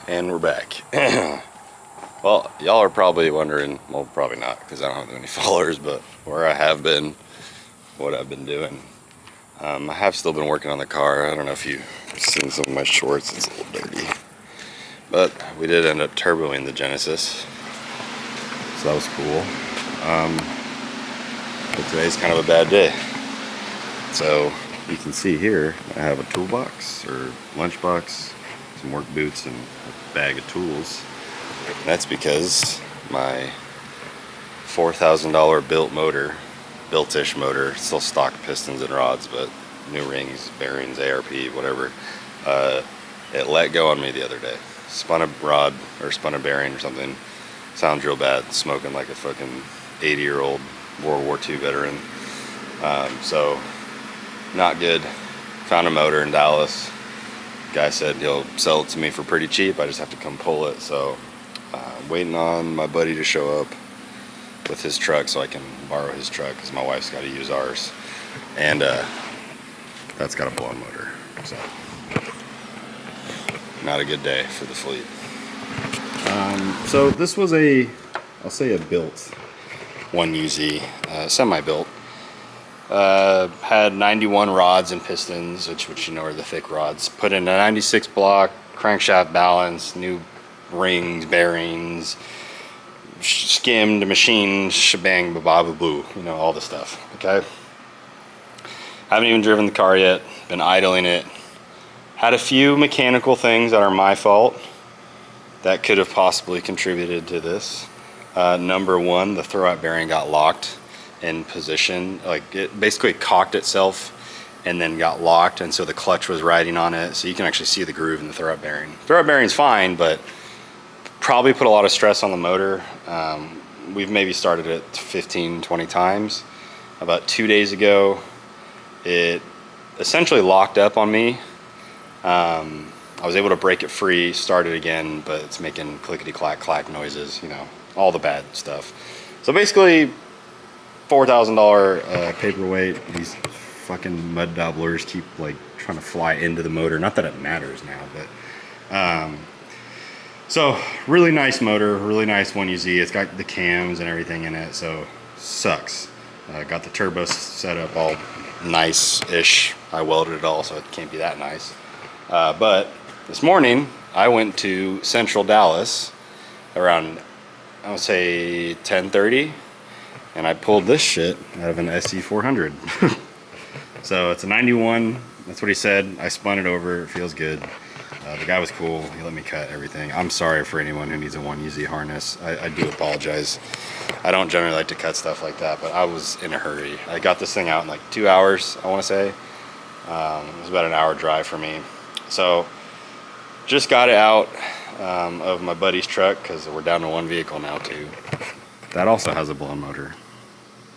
And we're back. Well, y'all are probably wondering, well, probably not, because I don't have any followers, but where I have been, what I've been doing. I have still been working on the car. I don't know if you've seen some of my shorts, it's a little dirty. But we did end up turboing the Genesis, so that was cool. But today's kind of a bad day. So you can see here, I have a toolbox or lunchbox, some work boots, and a bag of tools. And that's because my $4,000 built motor, built-ish motor, still stock pistons and rods, but new rings, bearings, ARP, whatever, it let go on me the other day. Spun a rod or spun a bearing or something. Sounds real bad, smoking like a fucking 80-year-old World War II veteran. So not good. Found a motor in Dallas. Guy said he'll sell it to me for pretty cheap. I just have to come pull it. So I'm waiting on my buddy to show up with his truck so I can borrow his truck because my wife's got to use ours. And that's got a blown motor. So not a good day for the fleet. So this was I'll say a built 1UZ, semi-built. Had 91 rods and pistons, which you know are the thick rods. Put in a 96 block, crankshaft balance, new rings, bearings, skimmed, machined, shebang, boo, you know, all the stuff, okay? Haven't even driven the car yet, been idling it. Had a few mechanical things that are my fault that could have possibly contributed to this. Number one, the throwout bearing got locked in position, like it basically cocked itself and then got locked, and so the clutch was riding on it, so you can actually see the groove in the throwout bearing. Throwout bearing's fine, but probably put a lot of stress on the motor. We've maybe started it 15-20 times. About 2 days ago it essentially locked up on me. I was able to break it free, start it again, but it's making clickety clack clack noises, you know, all the bad stuff. So basically $4,000 paperweight. These fucking mud dabblers keep like trying to fly into the motor. Not that it matters now, but so really nice motor, really nice 1UZ. It's got the cams and everything in it, so sucks. Got the turbo set up all nice-ish. I welded it all, so it can't be that nice. But this morning I went to Central Dallas around, I would say 10:30. And I pulled this shit out of an SE400. So it's a 91, that's what he said. I spun it over, it feels good. The guy was cool, he let me cut everything. I'm sorry for anyone who needs a 1UZ harness. I do apologize. I don't generally like to cut stuff like that, but I was in a hurry. I got this thing out in like 2 hours, I wanna say. It was about an hour drive for me. So just got it out of my buddy's truck because we're down to one vehicle now too. That also has a blown motor,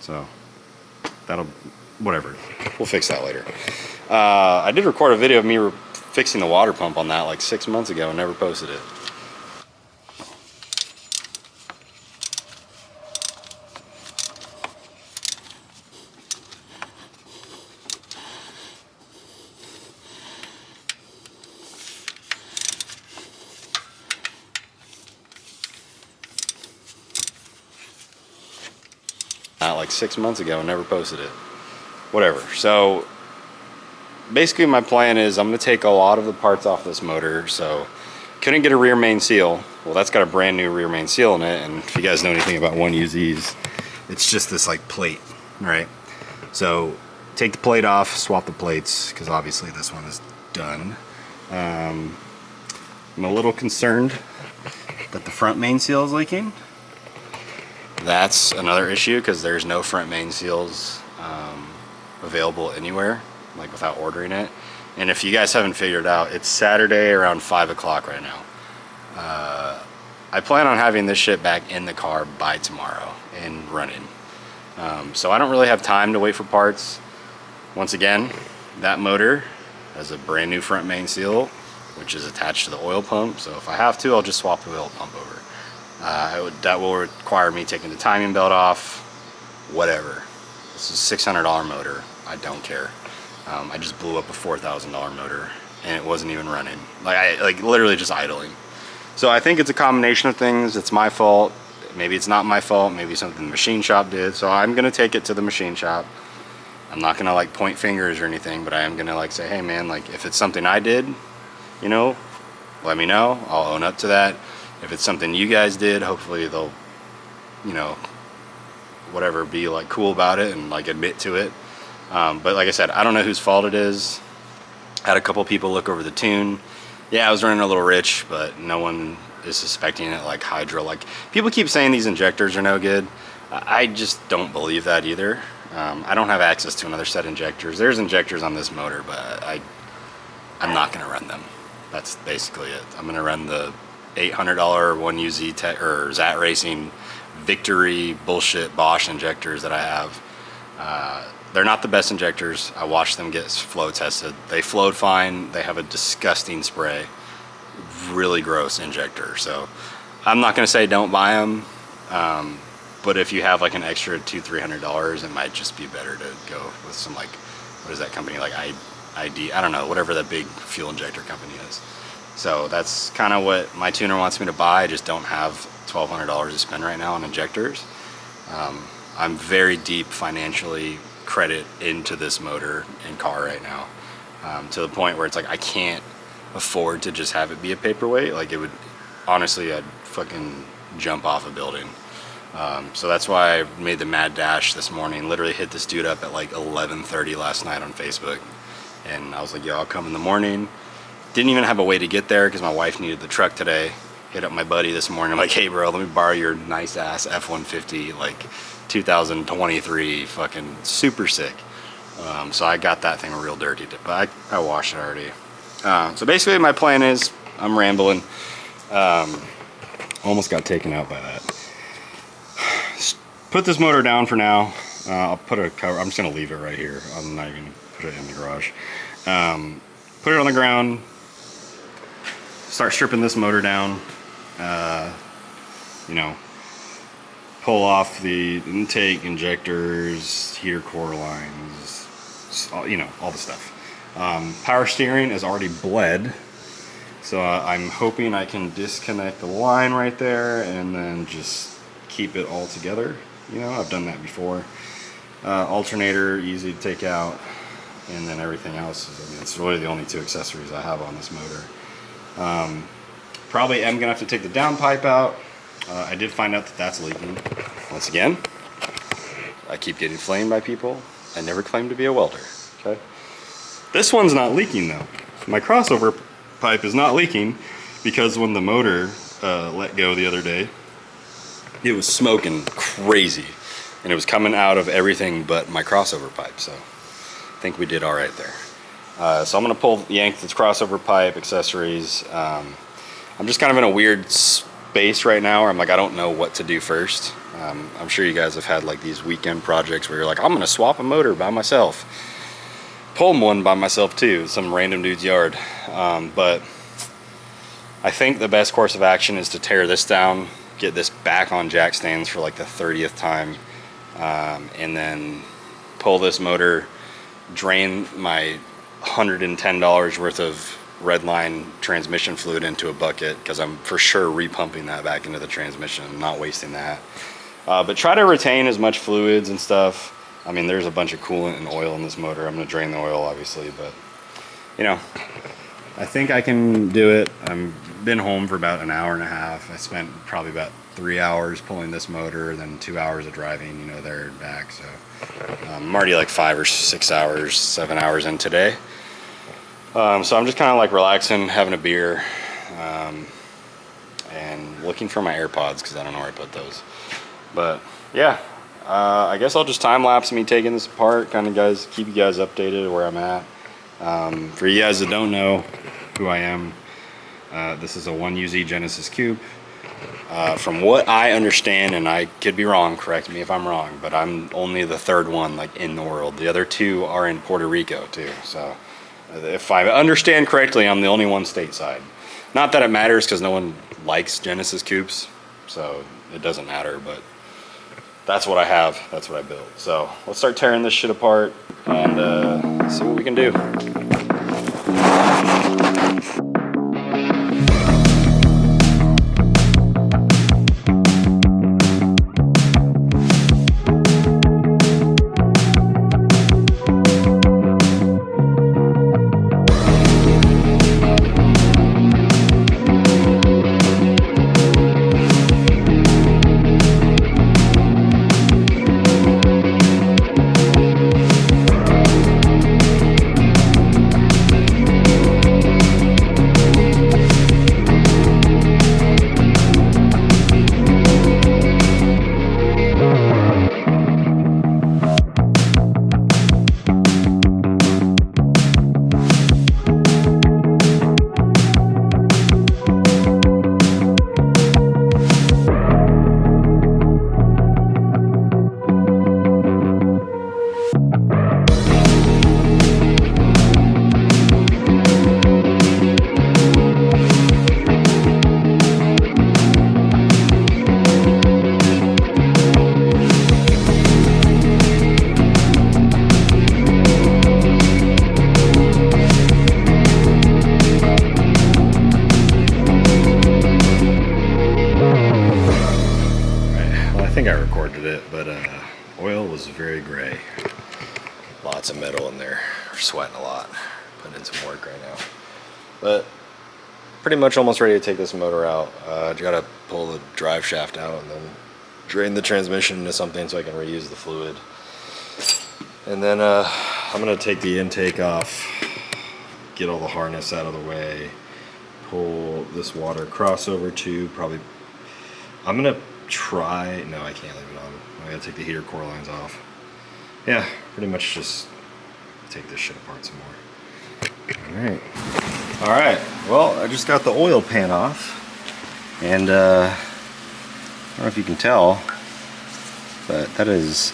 so that'll, whatever, we'll fix that later. I did record a video of me fixing the water pump on that like 6 months ago and never posted it. Like 6 months ago and never posted it. Whatever. So basically my plan is I'm going to take a lot of the parts off this motor. So couldn't get a rear main seal. Well, that's got a brand new rear main seal in it, and if you guys know anything about 1UZs, it's just this like plate, right? So take the plate off, swap the plates, because obviously this one is done. I'm a little concerned that the front main seal is leaking. That's another issue because there's no front main seals available anywhere, like without ordering it. And if you guys haven't figured out, it's Saturday around 5 o'clock right now. I plan on having this shit back in the car by tomorrow and running. So I don't really have time to wait for parts. Once again, that motor has a brand new front main seal, which is attached to the oil pump. So if I have to, I'll just swap the oil pump over. That will require me taking the timing belt off, whatever. This is a $600 motor. I don't care. I just blew up a $4,000 motor and it wasn't even running. Like literally just idling. So I think it's a combination of things. It's my fault. Maybe it's not my fault. Maybe something the machine shop did. So I'm gonna take it to the machine shop. I'm not gonna like point fingers or anything, but I am gonna like say, hey man, like if it's something I did, you know, let me know. I'll own up to that. If it's something you guys did, hopefully they'll, you know, whatever, be like cool about it and like admit to it. But like I said, I don't know whose fault it is. I had a couple people look over the tune. Yeah, I was running a little rich, but no one is suspecting it like hydro. Like people keep saying these injectors are no good. I just don't believe that either. I don't have access to another set of injectors. There's injectors on this motor, but I'm not gonna run them. That's basically it. I'm gonna run the $800 1UZ or Zat Racing Victory bullshit Bosch injectors that I have. They're not the best injectors. I watched them get flow tested. They flowed fine. They have a disgusting spray. Really gross injector. So I'm not gonna say don't buy them. But if you have like an extra $200-300, it might just be better to go with some like, what is that company, like ID, I don't know, whatever the big fuel injector company is. So that's kind of what my tuner wants me to buy. I just don't have $1,200 to spend right now on injectors. I'm very deep financially credit into this motor and car right now, to the point where it's like I can't afford to just have it be a paperweight. Like it would, honestly, I'd fucking jump off a building. So that's why I made the mad dash this morning. Literally hit this dude up at like 11:30 last night on Facebook, and I was like, yo, I'll come in the morning. Didn't even have a way to get there because my wife needed the truck today. Hit up my buddy this morning. I'm like, hey bro, let me borrow your nice ass F-150, like 2023, fucking super sick. So I got that thing real dirty, but I washed it already. So basically my plan is, I'm rambling. Almost got taken out by that. Put this motor down for now. I'll put a cover, I'm just gonna leave it right here. I'm not even gonna put it in the garage. Put it on the ground, start stripping this motor down. You know, pull off the intake, injectors, heater core lines, you know, all the stuff. Power steering is already bled, so I'm hoping I can disconnect the line right there and then just keep it all together. You know, I've done that before. Alternator, easy to take out, and then everything else is, I mean, it's really the only two accessories I have on this motor. Probably am gonna have to take the downpipe out. I did find out that that's leaking. Once again, I keep getting flamed by people. I never claimed to be a welder, okay? This one's not leaking though. My crossover pipe is not leaking because when the motor let go the other day, it was smoking crazy, and it was coming out of everything but my crossover pipe. So I think we did all right there. So I'm gonna yank this crossover pipe, accessories. I'm just kind of in a weird space right now where I'm like, I don't know what to do first. I'm sure you guys have had like these weekend projects where you're like, I'm gonna swap a motor by myself. Pull one by myself too, some random dude's yard. But I think the best course of action is to tear this down, get this back on jack stands for like the 30th time, and then pull this motor, drain my $110 worth of Redline transmission fluid into a bucket, because I'm for sure repumping that back into the transmission. I'm not wasting that. But try to retain as much fluids and stuff. I mean, there's a bunch of coolant and oil in this motor. I'm gonna drain the oil obviously, but you know, I think I can do it. I've been home for about an hour and a half. I spent probably about 3 hours pulling this motor, then 2 hours of driving, you know, there and back. So I'm already like 5 or 6 hours, 7 hours in today. So I'm just kind of like relaxing, having a beer, and looking for my AirPods because I don't know where I put those. But yeah, I guess I'll just time lapse me taking this apart, kind of keep you guys updated where I'm at. For you guys that don't know who I am, this is a 1UZ Genesis Coupe. From what I understand, and I could be wrong, correct me if I'm wrong, but I'm only the third one like in the world. The other two are in Puerto Rico too. So if I understand correctly, I'm the only one stateside. Not that it matters because no one likes Genesis Coupes, so it doesn't matter, but that's what I have, that's what I built. So let's start tearing this shit apart and see what we can do. feels very gray. Lots of metal in there. We're sweating a lot. Putting in some work right now. But pretty much almost ready to take this motor out. I gotta pull the drive shaft out and then drain the transmission into something so I can reuse the fluid. And then I'm gonna take the intake off, get all the harness out of the way, pull this water crossover tube, probably, I'm gonna try, no I can't leave it on. I gotta take the heater core lines off. Yeah, pretty much just take this shit apart some more. All right, well, I just got the oil pan off, and I don't know if you can tell, but that is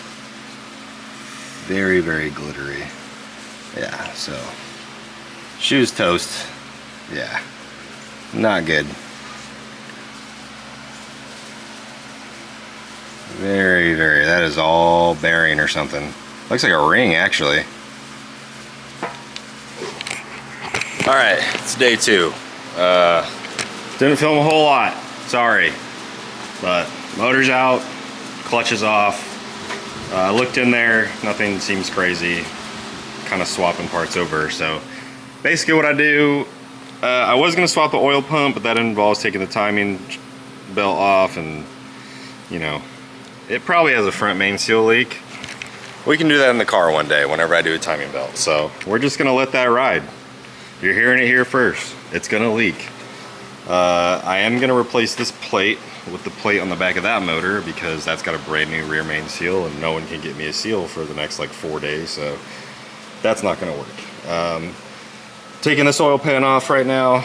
very, very glittery. Yeah, so shoes toast. Yeah, not good. Very, very, that is all bearing or something. Looks like a ring, actually. All right, it's day 2. Didn't film a whole lot, sorry. But motor's out, clutch is off. I looked in there, nothing seems crazy. Kind of swapping parts over. So basically what I do, I was gonna swap the oil pump, but that involves taking the timing belt off, and you know, it probably has a front main seal leak. We can do that in the car one day whenever I do a timing belt. So we're just gonna let that ride. You're hearing it here first. It's gonna leak. I am gonna replace this plate with the plate on the back of that motor because that's got a brand new rear main seal and no one can get me a seal for the next like 4 days, so that's not gonna work. Taking this oil pan off right now,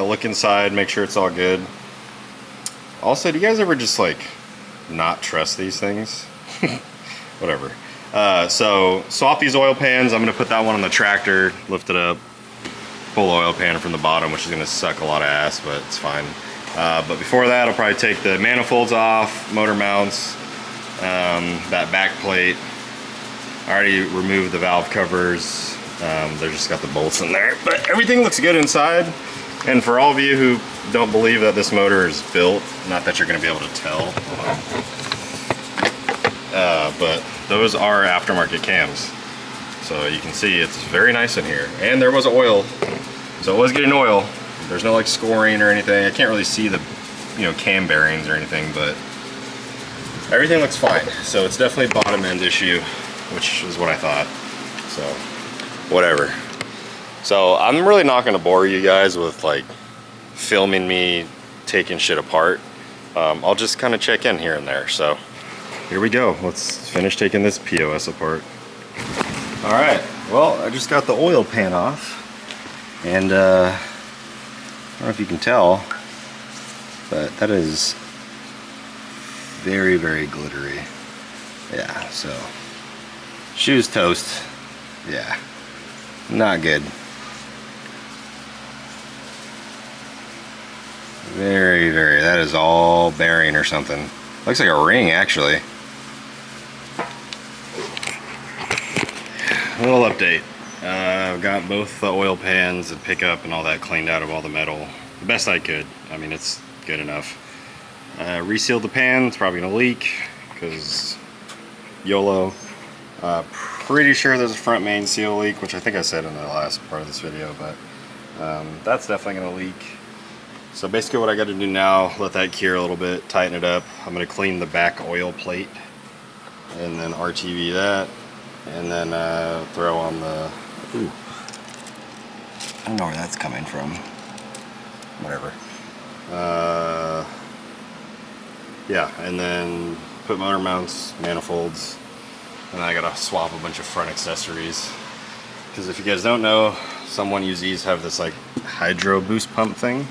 look inside, make sure it's all good. Also, do you guys ever just like not trust these things? Whatever. So swap these oil pans. I'm gonna put that one on the tractor, lift it up, pull the oil pan from the bottom, which is gonna suck a lot of ass, but it's fine. But before that, I'll probably take the manifolds off, motor mounts, that back plate. I already removed the valve covers. They're just got the bolts in there, but everything looks good inside. And for all of you who don't believe that this motor is built, not that you're gonna be able to tell, but those are aftermarket cams. So you can see it's very nice in here. And there was oil, so it was getting oil. There's no like scoring or anything. I can't really see the, you know, cam bearings or anything, but everything looks fine. So it's definitely a bottom end issue, which is what I thought. So whatever. So I'm really not gonna bore you guys with like filming me taking shit apart. I'll just kind of check in here and there. So here we go. Let's finish taking this POS apart. All right, well, I just got the oil pan off, and I don't know if you can tell, but that is very, very glittery. Yeah, so shoes toast. Yeah, not good. Very, very, that is all bearing or something. Looks like a ring, actually. A little update. I've got both the oil pans and pickup and all that cleaned out of all the metal the best I could. I mean, it's good enough. Resealed the pan. It's probably gonna leak because YOLO. Pretty sure there's a front main seal leak, which I think I said in the last part of this video, but that's definitely gonna leak. So basically what I got to do now, let that cure a little bit, tighten it up. I'm gonna clean the back oil plate and then RTV that. And then throw on the, ooh, I don't know where that's coming from. Whatever. Yeah, and then put motor mounts, manifolds, and then I gotta swap a bunch of front accessories. Because if you guys don't know, some 1UZs have this like hydro boost pump thing,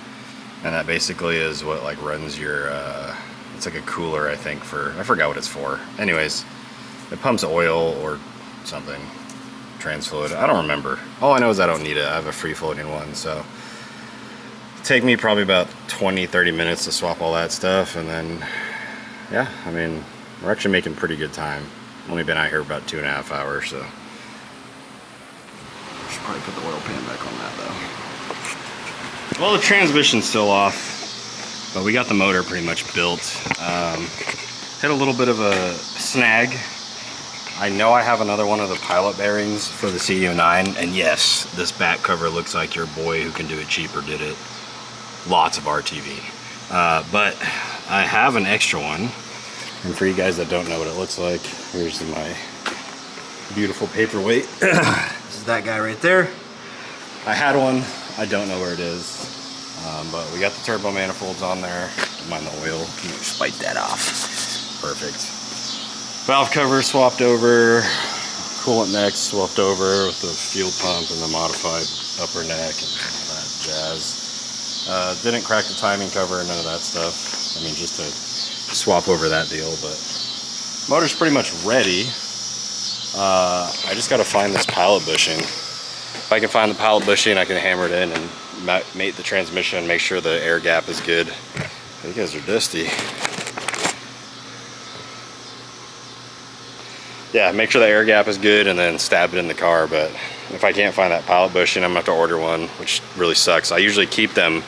and that basically is what like runs your, it's like a cooler, I think, for, I forgot what it's for. Anyways, it pumps oil or something, trans fluid, I don't remember. All I know is I don't need it. I have a free floating one, so it'll take me probably about 20-30 minutes to swap all that stuff, and then yeah, I mean, we're actually making pretty good time. Only been out here about 2.5 hours, so should probably put the oil pan back on that though. Well, the transmission's still off, but we got the motor pretty much built. Hit a little bit of a snag I know I have another one of the pilot bearings for the CU9, and yes, this back cover looks like your boy who can do it cheaper did it. Lots of RTV. But I have an extra one, and for you guys that don't know what it looks like, here's my beautiful paperweight. This is that guy right there. I had one, I don't know where it is, but we got the turbo manifolds on there. Don't mind the oil, just bite that off. Perfect. Valve cover swapped over, coolant neck swapped over with the fuel pump and the modified upper neck and all that jazz. Didn't crack the timing cover, none of that stuff. I mean, just to swap over that deal, but motor's pretty much ready. I just gotta find this pilot bushing. If I can find the pilot bushing, I can hammer it in and mate the transmission, make sure the air gap is good. You guys are dusty. Yeah, make sure the air gap is good and then stab it in the car. But if I can't find that pilot bushing, I'm gonna have to order one, which really sucks. I usually keep them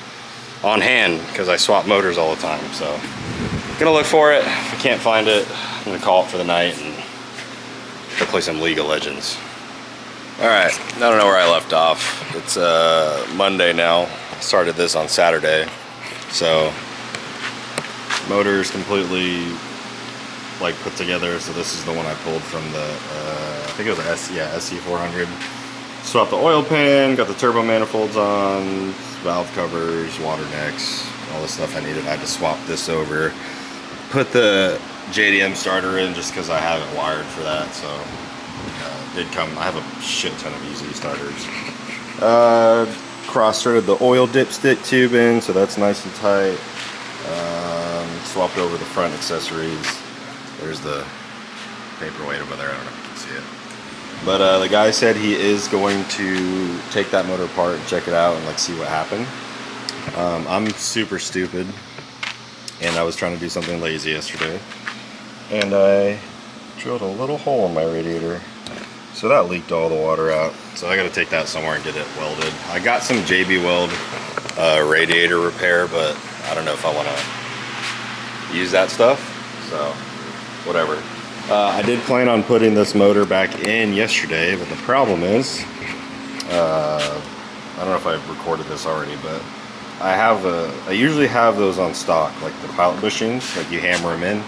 on hand because I swap motors all the time. So I'm gonna look for it. If I can't find it, I'm gonna call it for the night and go play some League of Legends. All right, I don't know where I left off. It's Monday now. I started this on Saturday. So motor's completely like put together. So this is the one I pulled from the I think it was a SC400. Swapped the oil pan, got the turbo manifolds on, valve covers, water necks, all the stuff I needed. I had to swap this over, put the JDM starter in just because I have it wired for that. So did come, I have a shit ton of EZ starters. Cross-threaded the oil dipstick tube in, so that's nice and tight. Swapped over the front accessories. There's the paperweight over there, I don't know if you can see it. But the guy said he is going to take that motor apart and check it out and like see what happened. I'm super stupid, and I was trying to do something lazy yesterday, and I drilled a little hole in my radiator. So that leaked all the water out. So I got to take that somewhere and get it welded. I got some JB Weld radiator repair, but I don't know if I want to use that stuff. So whatever. I did plan on putting this motor back in yesterday, but the problem is, I don't know if I've recorded this already, but I usually have those on stock, like the pilot bushings, like you hammer them in.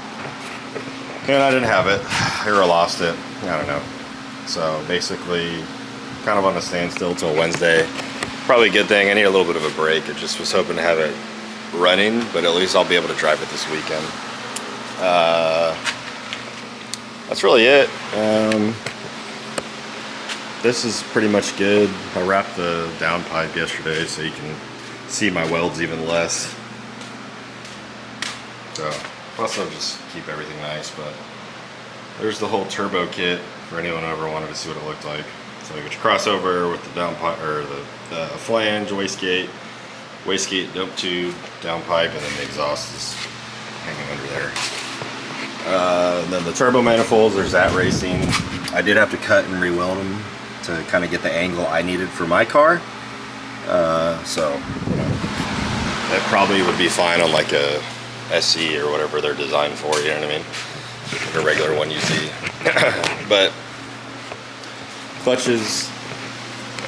And I didn't have it, or lost it, I don't know. So basically, kind of on a standstill till Wednesday. Probably a good thing. I need a little bit of a break. I just was hoping to have it running, but at least I'll be able to drive it this weekend. That's really it. This is pretty much good. I wrapped the downpipe yesterday so you can see my welds even less. So, plus I'll just keep everything nice, but there's the whole turbo kit for anyone who ever wanted to see what it looked like. So you get your crossover with the downpipe, or the flange, wastegate, dump tube, downpipe, and then the exhaust is hanging under there. Then the turbo manifolds, there's that racing. I did have to cut and re-weld them to kind of get the angle I needed for my car. So, you know, that probably would be fine on like a SC or whatever they're designed for, you know what I mean? Like a regular one you see. But clutch is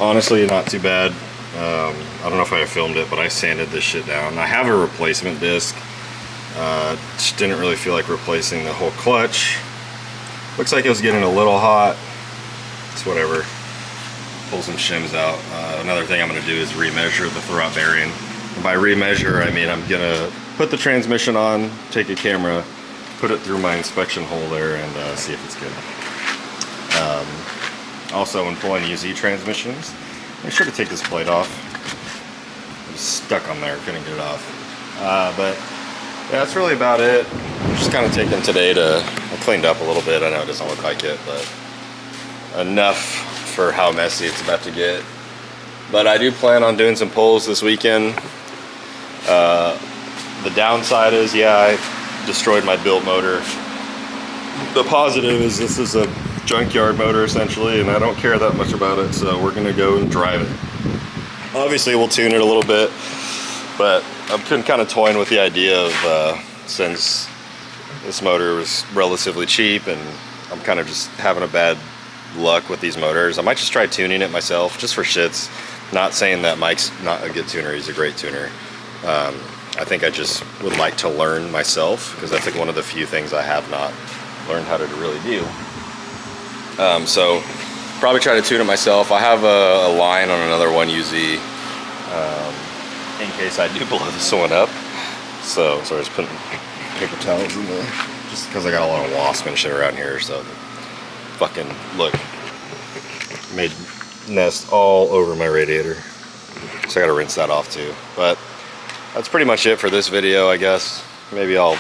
honestly not too bad. I don't know if I filmed it, but I sanded this shit down. I have a replacement disc. Just didn't really feel like replacing the whole clutch. Looks like it was getting a little hot. It's whatever. Pull some shims out. Another thing I'm going to do is remeasure the throwout bearing. And by remeasure, I mean I'm going to put the transmission on, take a camera, put it through my inspection hole there, and see if it's good. Also, when pulling UZ transmissions, make sure to take this plate off. It was stuck on there, couldn't get it off. But yeah, that's really about it. I'm just kind of taking today to, I cleaned up a little bit. I know it doesn't look like it, but enough for how messy it's about to get. But I do plan on doing some pulls this weekend. The downside is, yeah, I destroyed my built motor. The positive is this is a junkyard motor essentially, and I don't care that much about it, so we're gonna go and drive it. Obviously we'll tune it a little bit, but I've been kind of toying with the idea of since this motor was relatively cheap and I'm kind of just having a bad luck with these motors. I might just try tuning it myself, just for shits. Not saying that Mike's not a good tuner, he's a great tuner. I think I just would like to learn myself, because that's like one of the few things I have not learned how to really do. So probably try to tune it myself. I have a line on another 1UZ in case I do blow this one up. So I was putting paper towels in there just because I got a lot of wasp and shit around here. So fucking look, made nest all over my radiator. So I gotta rinse that off too. But that's pretty much it for this video, I guess. Maybe I'll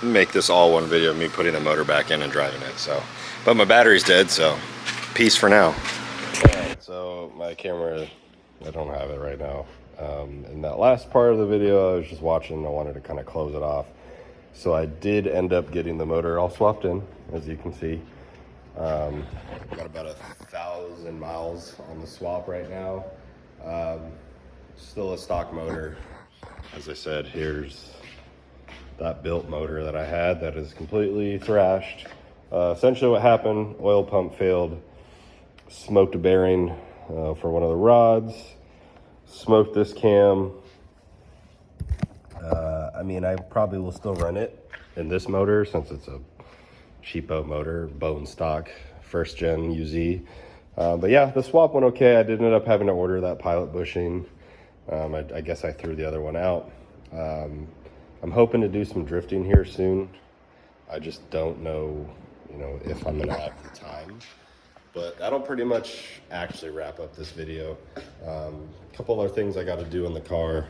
make this all one video of me putting the motor back in and driving it. So, but my battery's dead, so peace for now. Alright, so my camera, I don't have it right now. In that last part of the video I was just watching, I wanted to kind of close it off. So I did end up getting the motor all swapped in, as you can see. Got about 1,000 miles on the swap right now. Still a stock motor. As I said, here's that built motor that I had that is completely thrashed. Essentially what happened, oil pump failed, smoked a bearing for one of the rods, smoked this cam. I mean, I probably will still run it in this motor since it's a cheapo motor, bone stock, first gen UZ. But yeah, the swap went okay. I did end up having to order that pilot bushing. I guess I threw the other one out. I'm hoping to do some drifting here soon. I just don't know, if I'm gonna have the time. But that'll pretty much actually wrap up this video. A couple other things I got to do in the car.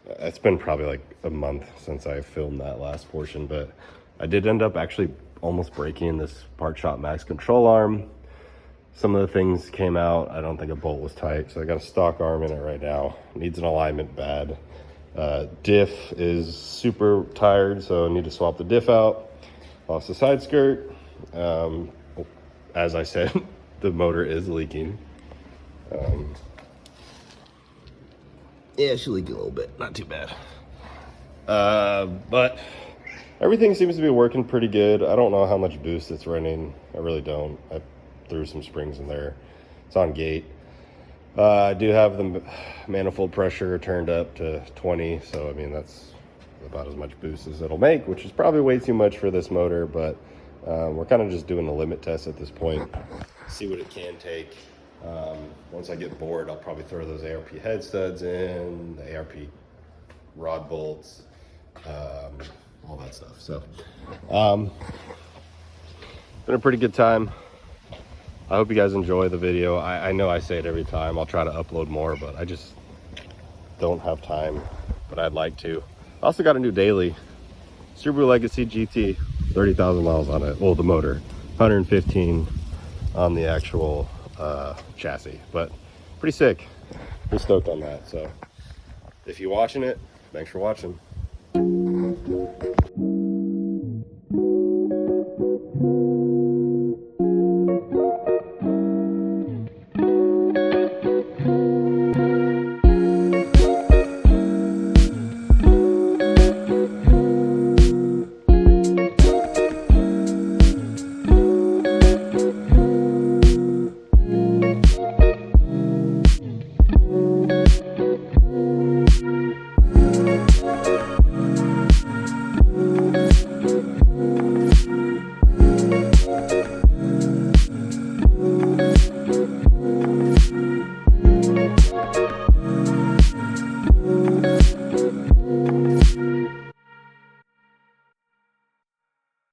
It's been probably like a month since I filmed that last portion, but I did end up actually almost breaking this Part Shop Max control arm. Some of the things came out. I don't think a bolt was tight, so I got a stock arm in it right now. Needs an alignment bad. Diff is super tired, so I need to swap the diff out. Lost the side skirt. As I said, the motor is leaking. Yeah, she leaked a little bit, not too bad. But everything seems to be working pretty good. I don't know how much boost it's running. I really don't. I threw some springs in there. It's on gate. I do have the manifold pressure turned up to 20, so I mean that's about as much boost as it'll make, which is probably way too much for this motor, but we're kind of just doing a limit test at this point, see what it can take. Once I get bored, I'll probably throw those ARP head studs in, the ARP rod bolts, all that stuff. So been a pretty good time. I hope you guys enjoy the video. I know I say it every time. I'll try to upload more, but I just don't have time, but I'd like to. I also got a new daily, Subaru Legacy GT, 30,000 miles on it. Well, the motor, 115 on the actual chassis, but pretty sick. Pretty stoked on that. So if you're watching it, thanks for watching.